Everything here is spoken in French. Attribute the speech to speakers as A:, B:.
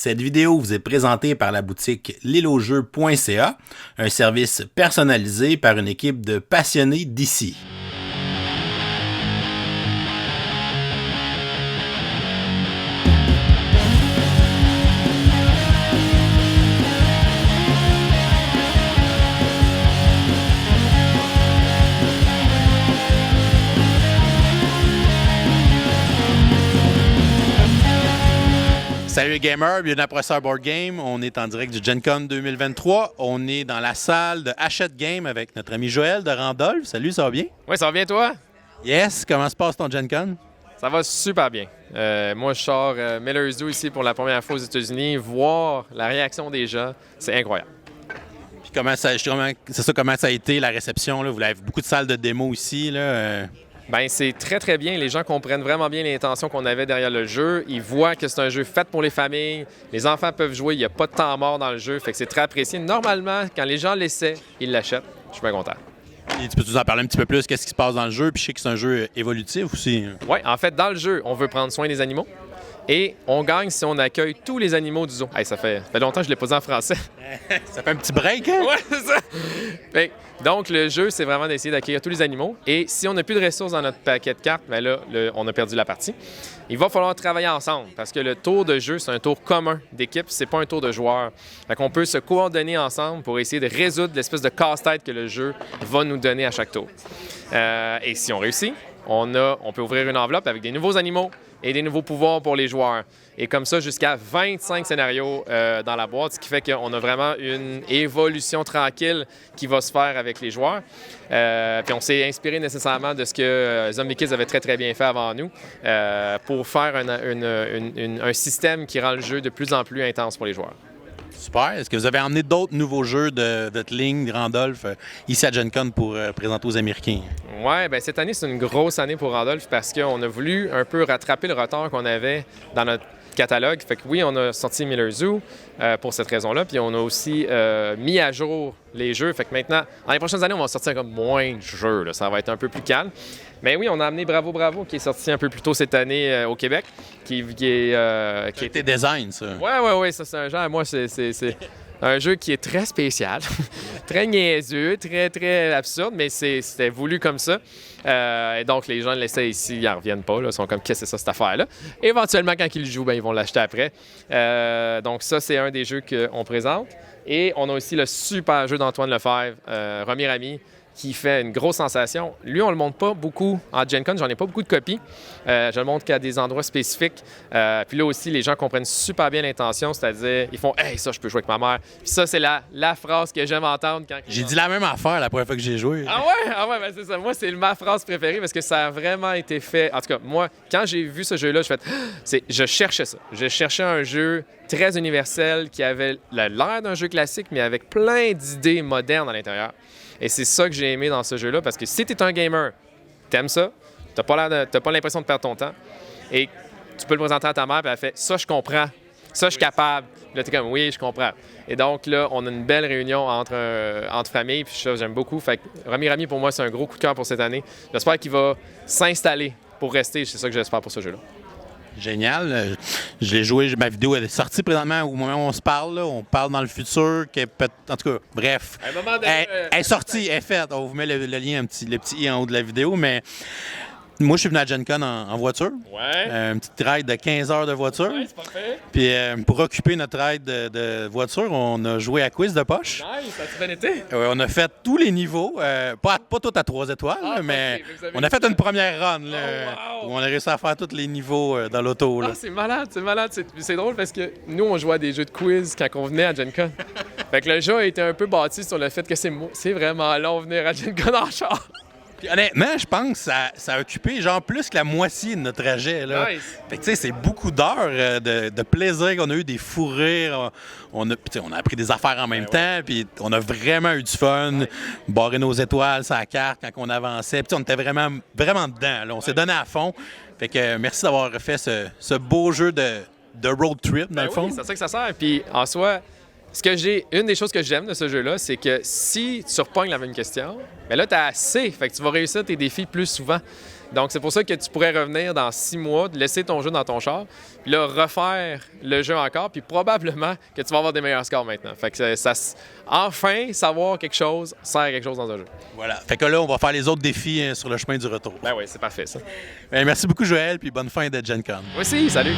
A: Cette vidéo vous est présentée par la boutique lilojeux.ca, un service personnalisé par une équipe de passionnés d'ici. Salut les gamers, bienvenue à Professeur Board Game. On est en direct du Gen Con 2023. On est dans la salle de Hachette Game avec notre ami Joël de Randolph. Salut, ça va bien?
B: Oui, ça va bien toi?
A: Yes, comment se passe ton Gen Con?
B: Ça va super bien. Moi, je sors Miller Zoo ici pour la première fois aux États-Unis. Voir la réaction des gens, c'est incroyable.
A: Puis comment ça a été la réception? Là? Vous avez beaucoup de salles de démo ici. Là,
B: Ben, c'est très, très bien. Les gens comprennent vraiment bien l'intention qu'on avait derrière le jeu. Ils voient que c'est un jeu fait pour les familles. Les enfants peuvent jouer. Il n'y a pas de temps mort dans le jeu. Fait que c'est très apprécié. Normalement, quand les gens l'essaient, ils l'achètent. Je suis bien content.
A: Et tu peux nous en parler un petit peu plus? Qu'est-ce qui se passe dans le jeu? Puis je sais que c'est un jeu évolutif aussi.
B: Oui, en fait, dans le jeu, on veut prendre soin des animaux. Et on gagne si on accueille tous les animaux du zoo. Hey, ça fait longtemps que je ne l'ai pas dit en français.
A: Ça fait un petit break, hein?
B: Ouais, c'est ça! Donc, le jeu, c'est vraiment d'essayer d'accueillir tous les animaux. Et si on n'a plus de ressources dans notre paquet de cartes, bien là, on a perdu la partie. Il va falloir travailler ensemble parce que le tour de jeu, c'est un tour commun d'équipe, c'est pas un tour de joueurs. Fait qu'on peut se coordonner ensemble pour essayer de résoudre l'espèce de casse-tête que le jeu va nous donner à chaque tour. Et si on réussit, on peut ouvrir une enveloppe avec des nouveaux animaux et des nouveaux pouvoirs pour les joueurs. Et comme ça, jusqu'à 25 scénarios dans la boîte, ce qui fait qu'on a vraiment une évolution tranquille qui va se faire avec les joueurs. Puis on s'est inspiré nécessairement de ce que Zombie Kids avait très, très bien fait avant nous pour faire un système qui rend le jeu de plus en plus intense pour les joueurs.
A: Super. Est-ce que vous avez emmené d'autres nouveaux jeux de votre ligne, de Randolph, ici à Gen Con pour présenter aux Américains?
B: Oui, bien cette année, c'est une grosse année pour Randolph parce qu'on a voulu un peu rattraper le retard qu'on avait dans notre catalogue. Fait que oui, on a sorti Miller Zoo pour cette raison-là, puis on a aussi mis à jour les jeux. Fait que maintenant, dans les prochaines années, on va sortir comme moins de jeux. Là. Ça va être un peu plus calme. Mais oui, on a amené Bravo Bravo, qui est sorti un peu plus tôt cette année au Québec, qui a
A: été design, ça.
B: Oui, ça c'est un genre. Moi, c'est un jeu qui est très spécial, très niaiseux, très, très absurde, mais c'était voulu comme ça. Et donc, les gens l'essaient ici, ils n'en reviennent pas. Là, ils sont comme, qu'est-ce que c'est ça, cette affaire-là? Éventuellement, quand ils le jouent, ils vont l'acheter après. Donc, ça, c'est un des jeux qu'on présente. Et on a aussi le super jeu d'Antoine Lefebvre, Remi Rami, qui fait une grosse sensation. Lui, on ne le montre pas beaucoup en Gen Con. J'en ai pas beaucoup de copies. Je le montre qu'à des endroits spécifiques. Puis là aussi, les gens comprennent super bien l'intention, c'est-à-dire, ils font « Hey, ça, je peux jouer avec ma mère. » Puis ça, c'est la phrase que j'aime entendre quand...
A: J'ai dit la même affaire la première fois que j'ai joué.
B: Ah ouais, ben c'est ça. Moi, c'est ma phrase préférée parce que ça a vraiment été fait. En tout cas, moi, quand j'ai vu ce jeu-là, je cherchais ça. Je cherchais un jeu très universel qui avait l'air d'un jeu classique, mais avec plein d'idées modernes à l'intérieur. Et c'est ça que j'ai aimé dans ce jeu-là, parce que si tu es un gamer, t'aimes ça, t'as pas l'impression de perdre ton temps, et tu peux le présenter à ta mère, puis elle fait « Ça, je comprends. Ça, je suis capable. » Là, t'es comme « Oui, je comprends. » Et donc, là, on a une belle réunion entre familles, puis ça, j'aime beaucoup. Fait que Remi Rami, pour moi, c'est un gros coup de cœur pour cette année. J'espère qu'il va s'installer pour rester. C'est ça que j'espère pour ce jeu-là.
A: Génial. Je l'ai joué, ma vidéo elle est sortie présentement au moment où on se parle. Là. On parle dans le futur. En tout cas, bref.
B: À un moment donné,
A: elle est sortie, elle est faite. On vous met le lien, le petit i en haut de la vidéo. Mais moi, je suis venu à Gen Con en voiture.
B: Ouais.
A: Un petit ride de 15 heures de voiture.
B: Ouais, c'est parfait.
A: Puis pour occuper notre ride de voiture, on a joué à Quiz de poche.
B: Nice, ça a bien été?
A: On a fait tous les niveaux. Pas tout à 3 étoiles, mais on a fait une première run. Là, où on a réussi à faire tous les niveaux dans l'auto.
B: Ah, c'est malade. C'est drôle parce que nous, on jouait à des jeux de quiz quand on venait à Gen Con. Fait que le jeu a été un peu bâti sur le fait que c'est vraiment long venir à Gen Con en char.
A: Puis honnêtement, je pense que ça a occupé genre plus que la moitié de notre trajet. Là.
B: Nice.
A: Fait que tu sais, c'est beaucoup d'heures de plaisir qu'on a eu, des fous rires. On a appris des affaires en même temps, puis on a vraiment eu du fun. Ouais. Barrer nos étoiles sur la carte quand on avançait. Puis on était vraiment, vraiment dedans. Là. On s'est donné à fond. Fait que merci d'avoir fait ce beau jeu de road trip, dans le fond.
B: Oui, c'est ça que ça sert. Puis en soi, Une des choses que j'aime de ce jeu-là, c'est que si tu repognes la même question, bien là, tu as assez. Fait que tu vas réussir tes défis plus souvent. Donc, c'est pour ça que tu pourrais revenir dans 6 mois, laisser ton jeu dans ton char, puis là, refaire le jeu encore, puis probablement que tu vas avoir des meilleurs scores maintenant. Fait que enfin, savoir quelque chose sert à quelque chose dans un jeu.
A: Voilà. Fait que là, on va faire les autres défis sur le chemin du retour.
B: Ben oui, c'est parfait, ça.
A: Merci beaucoup, Joël, puis bonne fin de Gen Con.
B: Moi aussi, salut!